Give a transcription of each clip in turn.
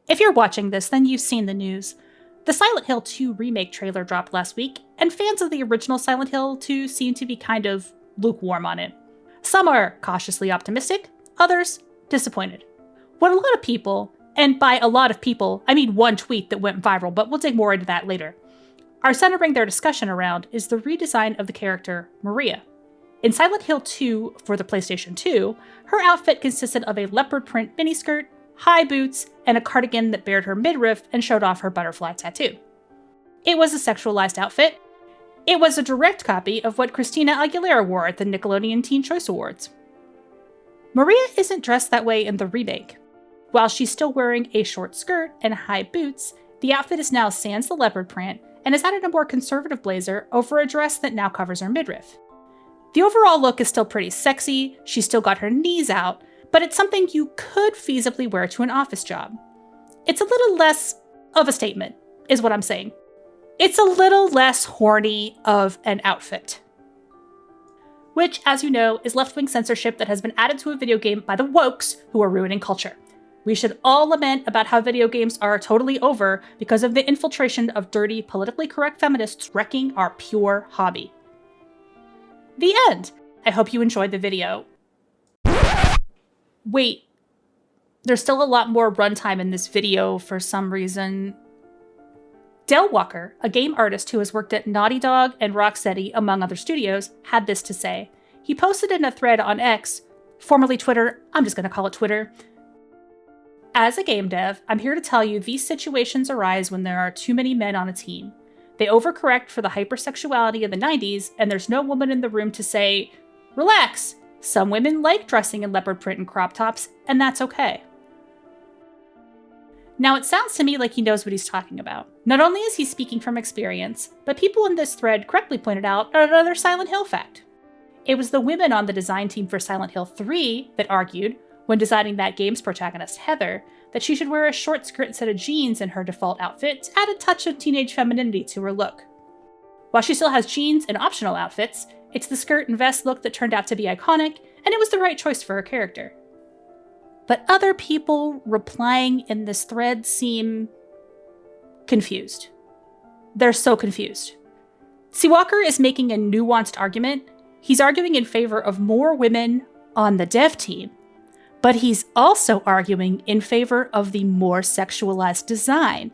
If you're watching this, then you've seen the news. The Silent Hill 2 remake trailer dropped last week, and fans of the original Silent Hill 2 seem to be kind of lukewarm on it. Some are cautiously optimistic, others disappointed. What a lot of people, and by a lot of people, I mean one tweet that went viral, but we'll dig more into that later, are centering their discussion around is the redesign of the character Maria. In Silent Hill 2 for the PlayStation 2, her outfit consisted of a leopard print miniskirt, high boots, and a cardigan that bared her midriff and showed off her butterfly tattoo. It was a sexualized outfit. It was a direct copy of what Christina Aguilera wore at the Nickelodeon Teen Choice Awards. Maria isn't dressed that way in the remake. While she's still wearing a short skirt and high boots, the outfit is now sans the leopard print and has added a more conservative blazer over a dress that now covers her midriff. The overall look is still pretty sexy, she's still got her knees out, but it's something you could feasibly wear to an office job. It's a little less of a statement, is what I'm saying. It's a little less horny of an outfit. Which, as you know, is left-wing censorship that has been added to a video game by the wokes who are ruining culture. We should all lament about how video games are totally over because of the infiltration of dirty, politically correct feminists wrecking our pure hobby. The end. I hope you enjoyed the video. Wait, there's still a lot more runtime in this video for some reason. Del Walker, a game artist who has worked at Naughty Dog and Rocksteady, among other studios, had this to say. He posted in a thread on X, formerly Twitter, I'm just going to call it Twitter. As a game dev, I'm here to tell you these situations arise when there are too many men on a team. They overcorrect for the hypersexuality of the 90s, and there's no woman in the room to say, relax, some women like dressing in leopard print and crop tops, and that's okay. Now, it sounds to me like he knows what he's talking about. Not only is he speaking from experience, but people in this thread correctly pointed out another Silent Hill fact. It was the women on the design team for Silent Hill 3 that argued, when designing that game's protagonist Heather, that she should wear a short skirt instead of jeans in her default outfit to add a touch of teenage femininity to her look. While she still has jeans and optional outfits, it's the skirt and vest look that turned out to be iconic, and it was the right choice for her character. But other people replying in this thread seem confused. They're so confused. Seawalker is making a nuanced argument. He's arguing in favor of more women on the dev team, but he's also arguing in favor of the more sexualized design.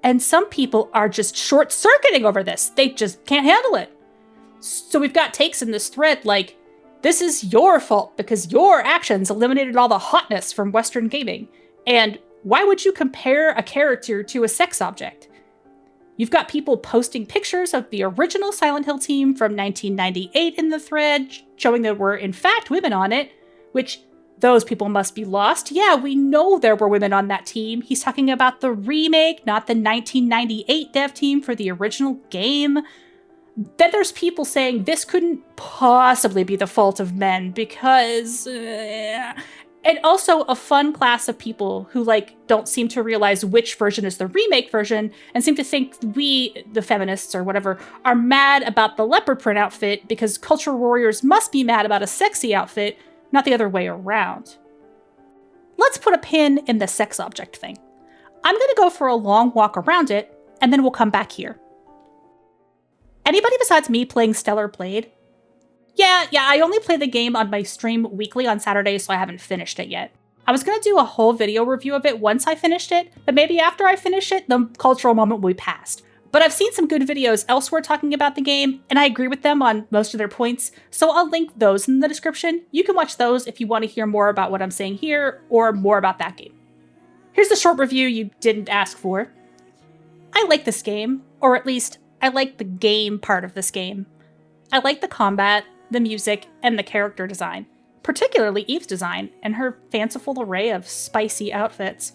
And some people are just short-circuiting over this. They just can't handle it. So we've got takes in this thread like, this is your fault because your actions eliminated all the hotness from Western gaming. And why would you compare a character to a sex object? You've got people posting pictures of the original Silent Hill team from 1998 in the thread, showing there were in fact women on it, which those people must be lost. Yeah, we know there were women on that team. He's talking about the remake, not the 1998 dev team for the original game. Then there's people saying this couldn't possibly be the fault of men because... And also a fun class of people who, don't seem to realize which version is the remake version and seem to think we, the feminists or whatever, are mad about the leopard print outfit because culture warriors must be mad about a sexy outfit, not the other way around. Let's put a pin in the sex object thing. I'm going to go for a long walk around it, and then we'll come back here. Anybody besides me playing Stellar Blade? Yeah, I only play the game on my stream weekly on Saturdays, so I haven't finished it yet. I was going to do a whole video review of it once I finished it, but maybe after I finish it, the cultural moment will be past. But I've seen some good videos elsewhere talking about the game, and I agree with them on most of their points, so I'll link those in the description. You can watch those if you want to hear more about what I'm saying here, or more about that game. Here's the short review you didn't ask for. I like this game, or at least, I like the game part of this game. I like the combat, the music, and the character design, particularly Eve's design and her fanciful array of spicy outfits.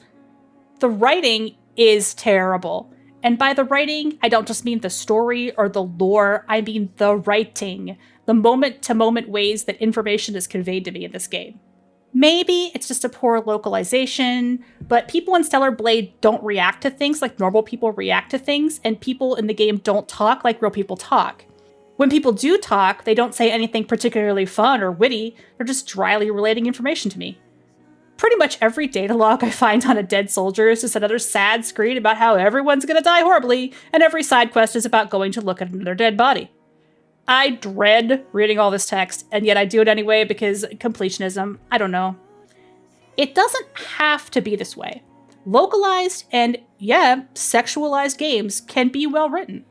The writing is terrible, and by the writing, I don't just mean the story or the lore, I mean the writing, the moment-to-moment ways that information is conveyed to me in this game. Maybe it's just a poor localization, but people in Stellar Blade don't react to things like normal people react to things, and people in the game don't talk like real people talk. When people do talk, they don't say anything particularly fun or witty, they're just dryly relating information to me. Pretty much every data log I find on a dead soldier is just another sad screen about how everyone's gonna die horribly, and every side quest is about going to look at another dead body. I dread reading all this text, and yet I do it anyway because completionism, I don't know. It doesn't have to be this way. Localized and, sexualized games can be well written.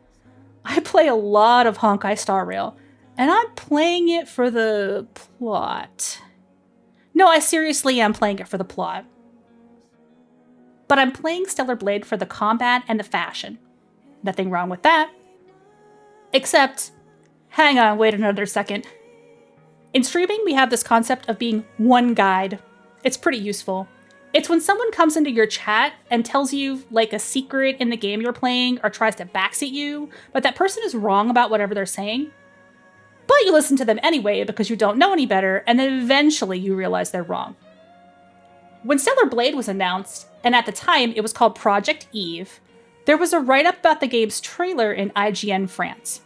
I play a lot of Honkai Star Rail, and I'm playing it for the plot. No, I seriously am playing it for the plot. But I'm playing Stellar Blade for the combat and the fashion. Nothing wrong with that. Except, hang on, wait another second. In streaming, we have this concept of being one guide. It's pretty useful. It's when someone comes into your chat and tells you like a secret in the game you're playing or tries to backseat you, but that person is wrong about whatever they're saying. But you listen to them anyway because you don't know any better, and then eventually you realize they're wrong. When Stellar Blade was announced, and at the time it was called Project Eve, there was a write-up about the game's trailer in IGN France.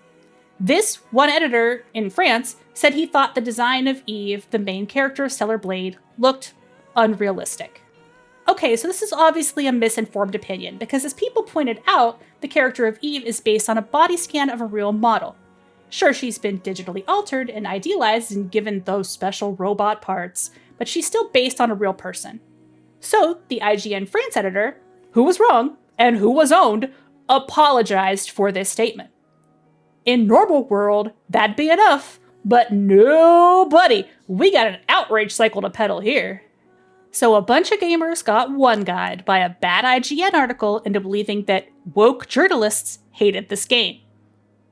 This one editor in France said he thought the design of Eve, the main character of Stellar Blade, looked unrealistic. Okay, so this is obviously a misinformed opinion, because as people pointed out, the character of Eve is based on a body scan of a real model. Sure, she's been digitally altered and idealized and given those special robot parts, but she's still based on a real person. So, the IGN France editor, who was wrong and who was owned, apologized for this statement. In normal world, that'd be enough, but no, buddy, we got an outrage cycle to peddle here. So a bunch of gamers got one guide by a bad IGN article into believing that woke journalists hated this game.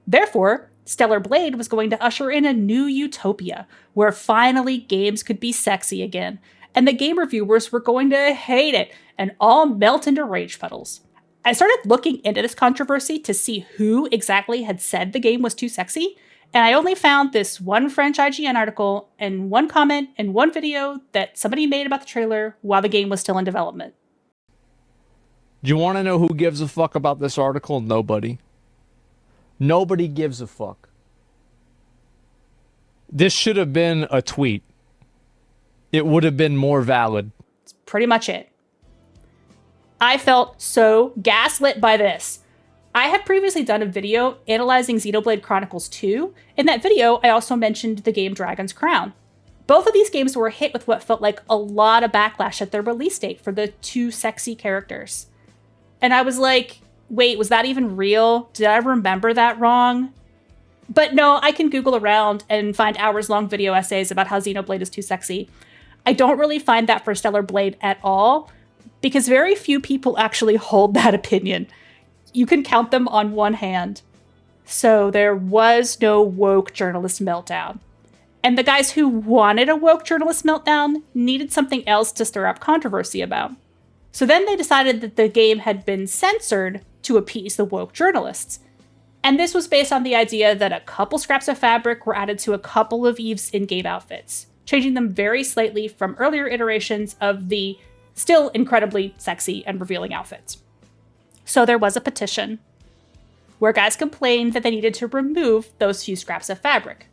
Therefore, Stellar Blade was going to usher in a new utopia, where finally games could be sexy again, and the game reviewers were going to hate it and all melt into rage puddles. I started looking into this controversy to see who exactly had said the game was too sexy, and I only found this one French IGN article and one comment and one video that somebody made about the trailer while the game was still in development. Do you want to know who gives a fuck about this article? Nobody. Nobody gives a fuck. This should have been a tweet. It would have been more valid. That's pretty much it. I felt so gaslit by this. I had previously done a video analyzing Xenoblade Chronicles 2. In that video, I also mentioned the game Dragon's Crown. Both of these games were hit with what felt like a lot of backlash at their release date for the two sexy characters. And I was like, wait, was that even real? Did I remember that wrong? But no, I can Google around and find hours-long video essays about how Xenoblade is too sexy. I don't really find that for Stellar Blade at all, because very few people actually hold that opinion. You can count them on one hand. So there was no woke journalist meltdown. And the guys who wanted a woke journalist meltdown needed something else to stir up controversy about. So then they decided that the game had been censored to appease the woke journalists. And this was based on the idea that a couple scraps of fabric were added to a couple of Eve's in-game outfits, changing them very slightly from earlier iterations of the still incredibly sexy and revealing outfits. So there was a petition where guys complained that they needed to remove those few scraps of fabric.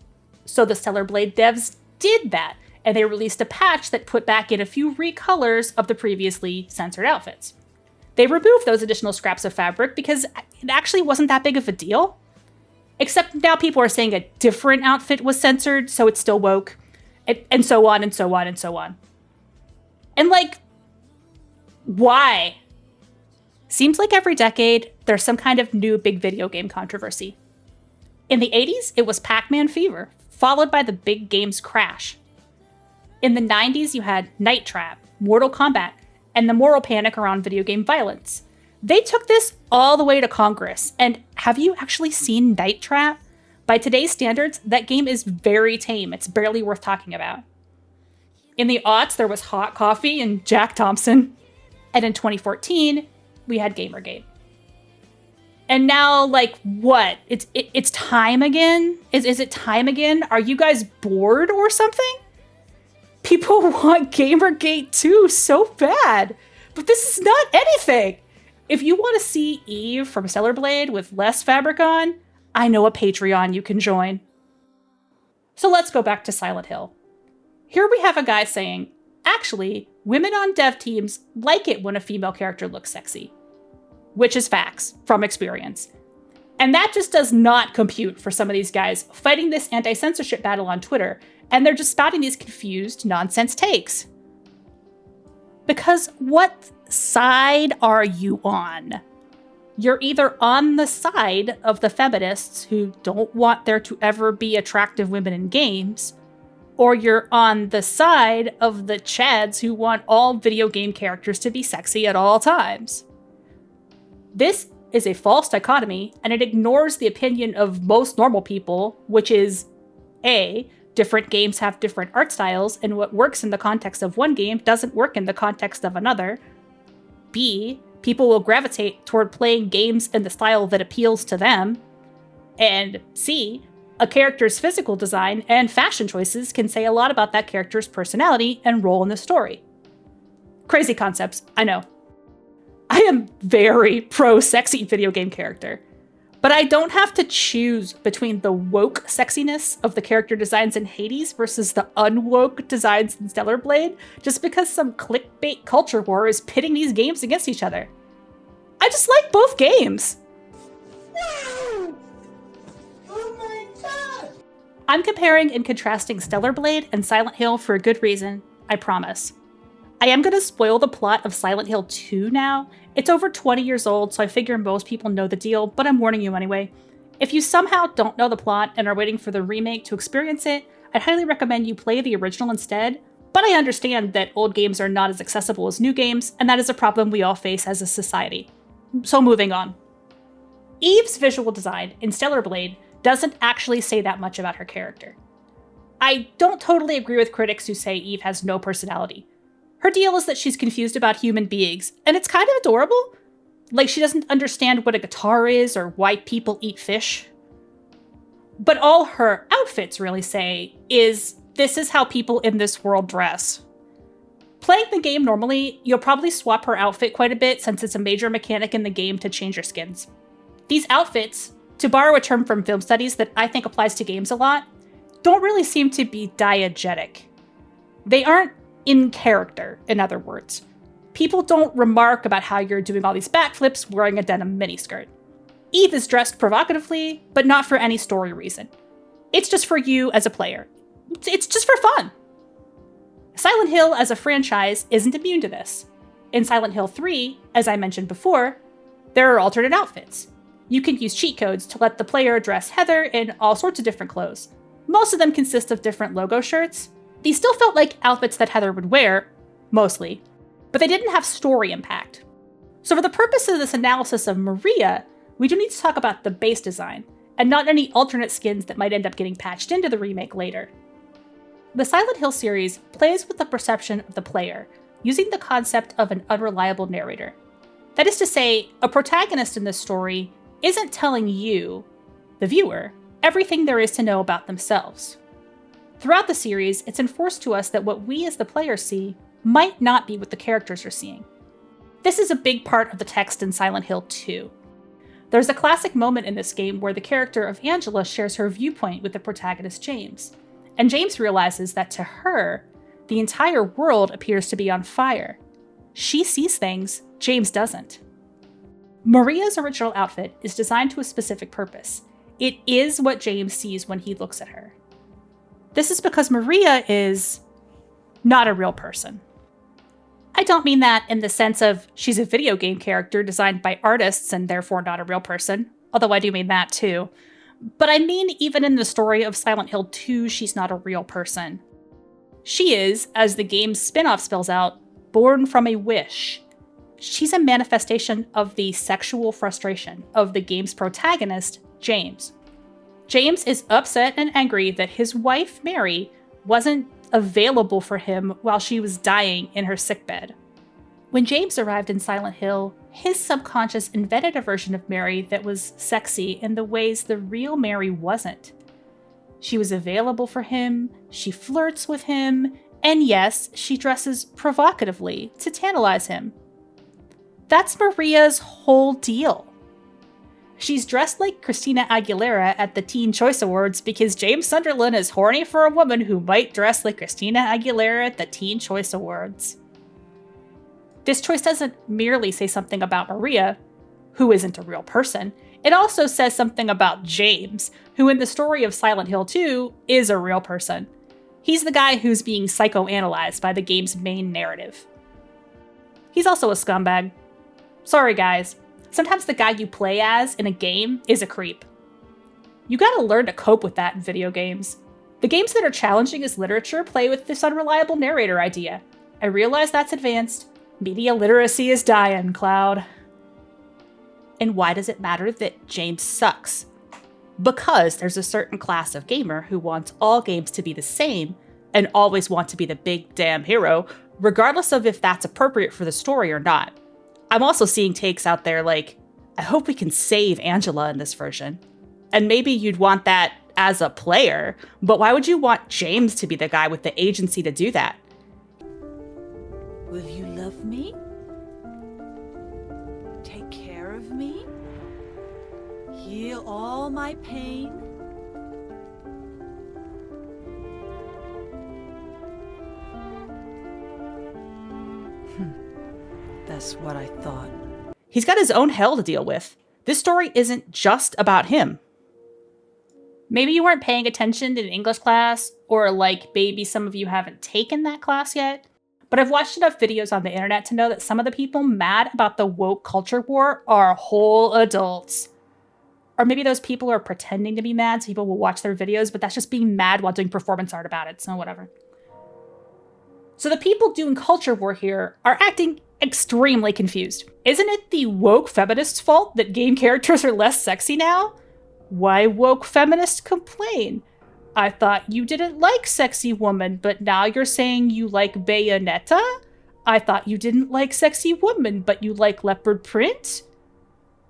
So the Stellar Blade devs did that, and they released a patch that put back in a few recolors of the previously censored outfits. They removed those additional scraps of fabric because it actually wasn't that big of a deal. Except now people are saying a different outfit was censored, so it's still woke, and so on and so on and so on. And like, why? Seems like every decade, there's some kind of new big video game controversy. In the 80s, it was Pac-Man fever, followed by the big games crash. In the 90s, you had Night Trap, Mortal Kombat, and the moral panic around video game violence. They took this all the way to Congress, and have you actually seen Night Trap? By today's standards, that game is very tame. It's barely worth talking about. In the aughts, there was Hot Coffee and Jack Thompson. And in 2014, we had Gamergate. And now, like, what? It's time again? Is it time again? Are you guys bored or something? People want Gamergate 2 so bad, but this is not anything. If you want to see Eve from Stellar Blade with less fabric on, I know a Patreon you can join. So let's go back to Silent Hill. Here we have a guy saying, Actually, women on dev teams like it when a female character looks sexy. Which is facts from experience. And that just does not compute for some of these guys fighting this anti-censorship battle on Twitter, and they're just spouting these confused nonsense takes. Because what side are you on? You're either on the side of the feminists who don't want there to ever be attractive women in games, or you're on the side of the chads who want all video game characters to be sexy at all times. This is a false dichotomy, and it ignores the opinion of most normal people, which is A, different games have different art styles, and what works in the context of one game doesn't work in the context of another. B, people will gravitate toward playing games in the style that appeals to them. And C, a character's physical design and fashion choices can say a lot about that character's personality and role in the story. Crazy concepts, I know. I am very pro-sexy video game character, but I don't have to choose between the woke sexiness of the character designs in Hades versus the unwoke designs in Stellar Blade just because some clickbait culture war is pitting these games against each other. I just like both games. Wow! Oh my god! I'm comparing and contrasting Stellar Blade and Silent Hill for a good reason, I promise. I am going to spoil the plot of Silent Hill 2 now. It's over 20 years old, so I figure most people know the deal, but I'm warning you anyway. If you somehow don't know the plot and are waiting for the remake to experience it, I'd highly recommend you play the original instead, but I understand that old games are not as accessible as new games, and that is a problem we all face as a society. So moving on. Eve's visual design in Stellar Blade doesn't actually say that much about her character. I don't totally agree with critics who say Eve has no personality. Her deal is that she's confused about human beings, and it's kind of adorable. Like she doesn't understand what a guitar is or why people eat fish. But all her outfits really say is, this is how people in this world dress. Playing the game normally, you'll probably swap her outfit quite a bit since it's a major mechanic in the game to change your skins. These outfits, to borrow a term from film studies that I think applies to games a lot, don't really seem to be diegetic. They aren't in character, in other words. People don't remark about how you're doing all these backflips wearing a denim miniskirt. Eve is dressed provocatively, but not for any story reason. It's just for you as a player. It's just for fun. Silent Hill as a franchise isn't immune to this. In Silent Hill 3, as I mentioned before, there are alternate outfits. You can use cheat codes to let the player dress Heather in all sorts of different clothes. Most of them consist of different logo shirts. These still felt like outfits that Heather would wear, mostly, but they didn't have story impact. So for the purpose of this analysis of Maria, we do need to talk about the base design, and not any alternate skins that might end up getting patched into the remake later. The Silent Hill series plays with the perception of the player, using the concept of an unreliable narrator. That is to say, a protagonist in this story isn't telling you, the viewer, everything there is to know about themselves. Throughout the series, it's enforced to us that what we as the player see might not be what the characters are seeing. This is a big part of the text in Silent Hill 2. There's a classic moment in this game where the character of Angela shares her viewpoint with the protagonist James, and James realizes that to her, the entire world appears to be on fire. She sees things James doesn't. Maria's original outfit is designed to a specific purpose. It is what James sees when he looks at her. This is because Maria is not a real person. I don't mean that in the sense of she's a video game character designed by artists and therefore not a real person, although I do mean that too. But I mean even in the story of Silent Hill 2, she's not a real person. She is, as the game's spin-off spells out, born from a wish. She's a manifestation of the sexual frustration of the game's protagonist, James. James is upset and angry that his wife, Mary, wasn't available for him while she was dying in her sickbed. When James arrived in Silent Hill, his subconscious invented a version of Mary that was sexy in the ways the real Mary wasn't. She was available for him, she flirts with him, and yes, she dresses provocatively to tantalize him. That's Maria's whole deal. She's dressed like Christina Aguilera at the Teen Choice Awards because James Sunderland is horny for a woman who might dress like Christina Aguilera at the Teen Choice Awards. This choice doesn't merely say something about Maria, who isn't a real person. It also says something about James, who in the story of Silent Hill 2 is a real person. He's the guy who's being psychoanalyzed by the game's main narrative. He's also a scumbag. Sorry guys, sometimes the guy you play as in a game is a creep. You gotta learn to cope with that in video games. The games that are challenging as literature play with this unreliable narrator idea. I realize that's advanced. Media literacy is dying, Cloud. And why does it matter that James sucks? Because there's a certain class of gamer who wants all games to be the same and always want to be the big damn hero, regardless of if that's appropriate for the story or not. I'm also seeing takes out there like, I hope we can save Angela in this version. And maybe you'd want that as a player, but why would you want James to be the guy with the agency to do that? Will you love me? Take care of me? Heal all my pain? That's what I thought. He's got his own hell to deal with. This story isn't just about him. Maybe you weren't paying attention in English class, or like maybe some of you haven't taken that class yet. But I've watched enough videos on the internet to know that some of the people mad about the woke culture war are whole adults. Or maybe those people are pretending to be mad so people will watch their videos, but that's just being mad while doing performance art about it, so whatever. So the people doing culture war here are acting extremely confused. Isn't it the woke feminists' fault that game characters are less sexy now? Why woke feminists complain? I thought you didn't like sexy woman, but now you're saying you like Bayonetta? I thought you didn't like sexy woman, but you like leopard print?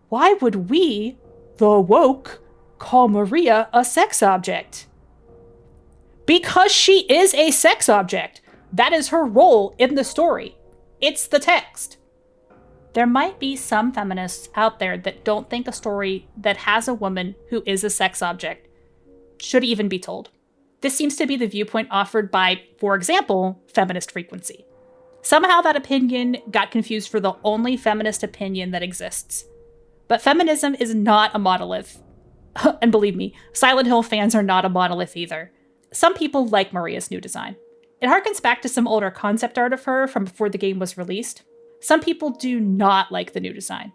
Why would we, the woke, call Maria a sex object? Because she is a sex object. That is her role in the story. It's the text. There might be some feminists out there that don't think a story that has a woman who is a sex object should even be told. This seems to be the viewpoint offered by, for example, Feminist Frequency. Somehow that opinion got confused for the only feminist opinion that exists. But feminism is not a monolith. And believe me, Silent Hill fans are not a monolith either. Some people like Maria's new design. It harkens back to some older concept art of her from before the game was released. Some people do not like the new design.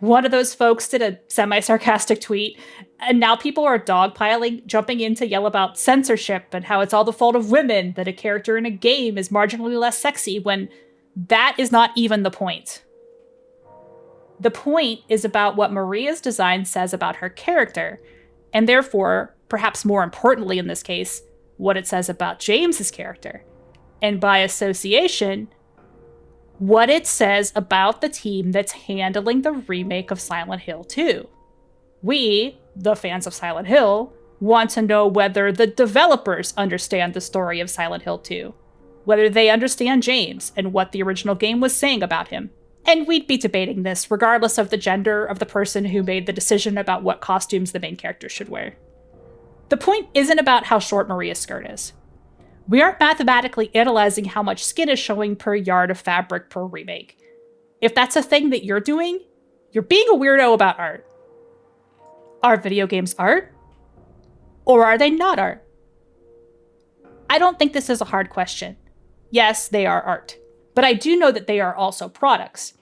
One of those folks did a semi-sarcastic tweet, and now people are dogpiling, jumping in to yell about censorship and how it's all the fault of women that a character in a game is marginally less sexy, when that is not even the point. The point is about what Maria's design says about her character, and therefore, perhaps more importantly in this case, what it says about James's character. And by association, what it says about the team that's handling the remake of Silent Hill 2. We, the fans of Silent Hill, want to know whether the developers understand the story of Silent Hill 2, whether they understand James and what the original game was saying about him. And we'd be debating this regardless of the gender of the person who made the decision about what costumes the main character should wear. The point isn't about how short Maria's skirt is. We aren't mathematically analyzing how much skin is showing per yard of fabric per remake. If that's a thing that you're doing, you're being a weirdo about art. Are video games art? Or are they not art? I don't think this is a hard question. Yes, they are art. But I do know that they are also products.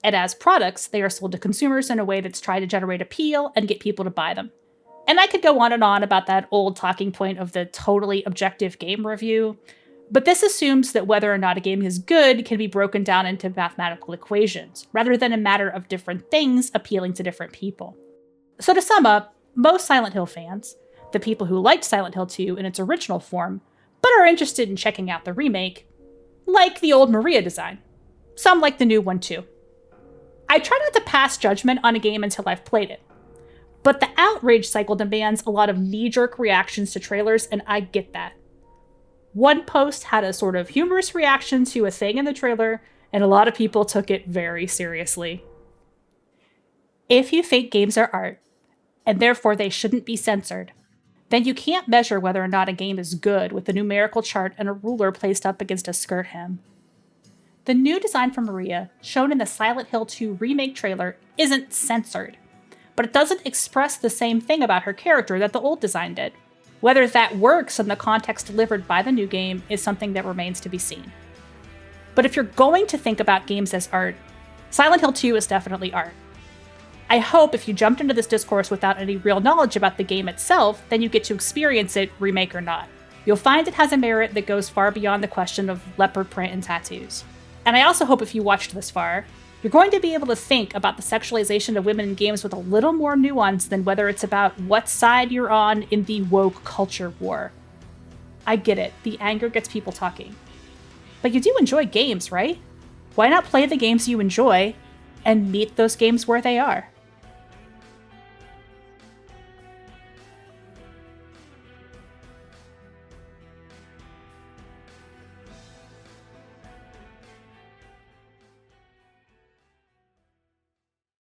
And as products, they are sold to consumers in a way that's tried to generate appeal and get people to buy them. And I could go on and on about that old talking point of the totally objective game review, but this assumes that whether or not a game is good can be broken down into mathematical equations, rather than a matter of different things appealing to different people. So to sum up, most Silent Hill fans, the people who liked Silent Hill 2 in its original form, but are interested in checking out the remake, like the old Maria design. Some like the new one too. I try not to pass judgment on a game until I've played it. But the outrage cycle demands a lot of knee-jerk reactions to trailers, and I get that. One post had a sort of humorous reaction to a thing in the trailer, and a lot of people took it very seriously. If you think games are art, and therefore they shouldn't be censored, then you can't measure whether or not a game is good with a numerical chart and a ruler placed up against a skirt hem. The new design for Maria, shown in the Silent Hill 2 remake trailer, isn't censored, but it doesn't express the same thing about her character that the old design did. Whether that works in the context delivered by the new game is something that remains to be seen. But if you're going to think about games as art, Silent Hill 2 is definitely art. I hope if you jumped into this discourse without any real knowledge about the game itself, then you get to experience it, remake or not. You'll find it has a merit that goes far beyond the question of leopard print and tattoos. And I also hope if you watched this far, you're going to be able to think about the sexualization of women in games with a little more nuance than whether it's about what side you're on in the woke culture war. I get it, the anger gets people talking. But you do enjoy games, right? Why not play the games you enjoy and meet those games where they are?